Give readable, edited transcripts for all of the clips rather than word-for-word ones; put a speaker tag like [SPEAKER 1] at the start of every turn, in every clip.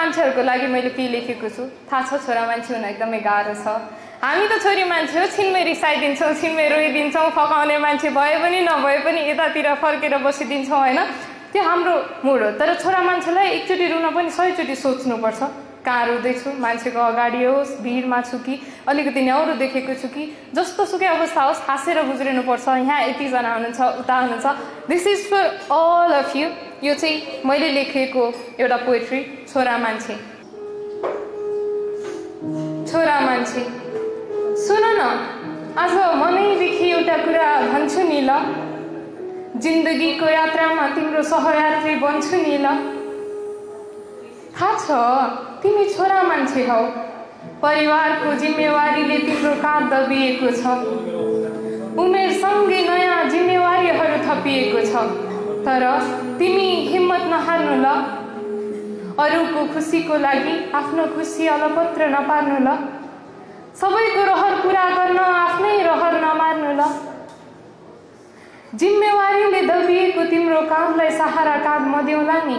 [SPEAKER 1] मान्छेहरूको लागि मैले के लेखेको छु थाहा छ? छोरा मान्छे हुन एकदमै गाह्रो छ। हामी त छोरी मान्छे हो, छिनमै रिसाइदिन्छौँ, छिनमै रोइदिन्छौँ, फकाउने मान्छे भए पनि नभए पनि यतातिर फर्केर बसिदिन्छौँ होइन, त्यो हाम्रो मुड हो। तर छोरा मान्छेलाई एकचोटि रुन पनि 100 चोटि सोच्नुपर्छ, कहाँ रुँदैछु, मान्छेको अगाडि होस्, भिडमा छु कि अलिकति न्याउरो देखेको छु कि, जस्तो सुकै अवस्था होस् हाँसेर गुज्रिनुपर्छ। यहाँ यतिजना हुनुहुन्छ, उता हुनुहुन्छ। This is for all of you. यो चाहिँ मैले लेखेको एउटा पोएट्री, छोरा मान्छे। छोरा मान्छे सुन न, आज मनैदेखि एउटा कुरा भन्छु नि ल, जिन्दगीको यात्रामा तिम्रो सहयात्री बन्छु नि ल। थाहा छ तिमी छोरा मान्छे हौ, परिवारको जिम्मेवारीले तिम्रो काँध दबिएको छ, उमेरसँगै नयाँ जिम्मेवारीहरू थपिएको छ। तर तिमी हिम्मत नहार्नु ल, अरूको खुसीको लागि आफ्नो खुसी अलपत्र नपार्नु ल, सबैको रहर पुरा गर्न आफ्नै रहर नमार्नु ल। जिम्मेवारीले दबिएको तिम्रो काँधलाई सहारा काँध म देउला नि,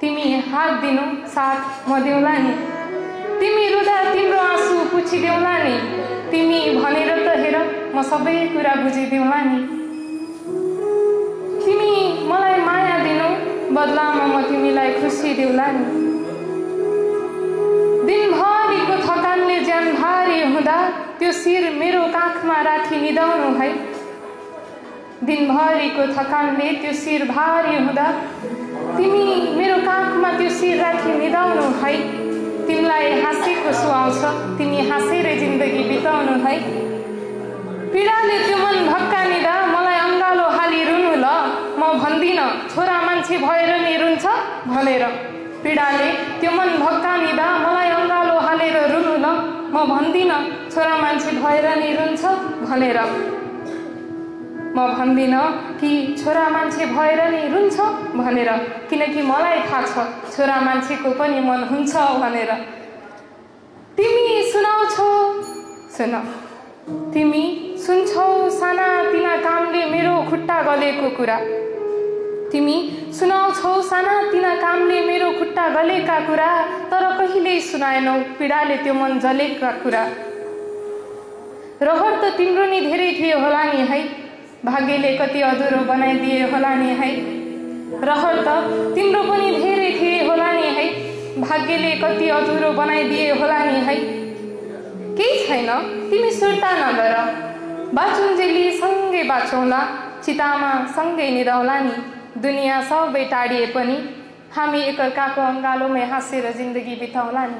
[SPEAKER 1] तिमी हात दिनु साथ म देउला नि, तिमी रुँदा तिम्रो आँसु पुछिदेउला नि, तिमी भनेर त हेर म सबै कुरा बुझिदेउला नि, तिमी मलाई माया दिनु बदलामा म तिमीलाई खुसी देउला नि। दिनभरिको थकानले ज्यान भारी हुँदा त्यो शिर मेरो काखमा राखी निदाउनु है, दिनभरिको थकानले त्यो शिर भारी हुँदा तिमी मेरो काखमा त्यो शिर राखी निदाउनु है, तिमीलाई हाँसेको सुहाउँछ, तिमी हाँसेरै जिन्दगी बिताउनु है। पीडाले त्यो मन भक्कानिदा मलाई अङ्गालो हाली रुनु ल, म भन्दिनँ छोरा मान्छे भएर नि रुन्छ भनेर। पीडाले त्यो मन भक्कानिदा मलाई अङ्गालो हालेर रुनु ल, म भन्दिनँ छोरा मान्छे भएर नि रुन्छ भनेर। म भन्दिनँ कि छोरा मान्छे भएर नि रुन्छ भनेर, किनकि मलाई थाहा छ छोरा मान्छेको पनि मन हुन्छ भनेर। तिमी सुनाउँछौ, सुन, तिमी सुन्छौ साना तिना कामले मेरो खुट्टा गलेको कुरा, तिमी सुनाउँछौ साना तिना कामले मेरो खुट्टा गलेका कुरा, तर कहिल्यै सुनाएनौ पीडाले त्यो मन जलेका कुरा। रहर त तिम्रो नि धेरै थियो होला नि है, भाग्यले कति अधुरो बनाइदिए होला नि है। रहर त तिम्रो पनि धेरै थिए होला नि है, भाग्यले कति अधुरो बनाइदिए होला नि है। केही छैन तिमी सुर्ता नगर, बाँचुन्जेली सँगै बाँचौँला, चितामा सँगै निदाउला नि, दुनियाँ सबै टाढिए पनि हामी एकअर्काको अङ्गालोमै हाँसेर जिन्दगी बिताउला नि।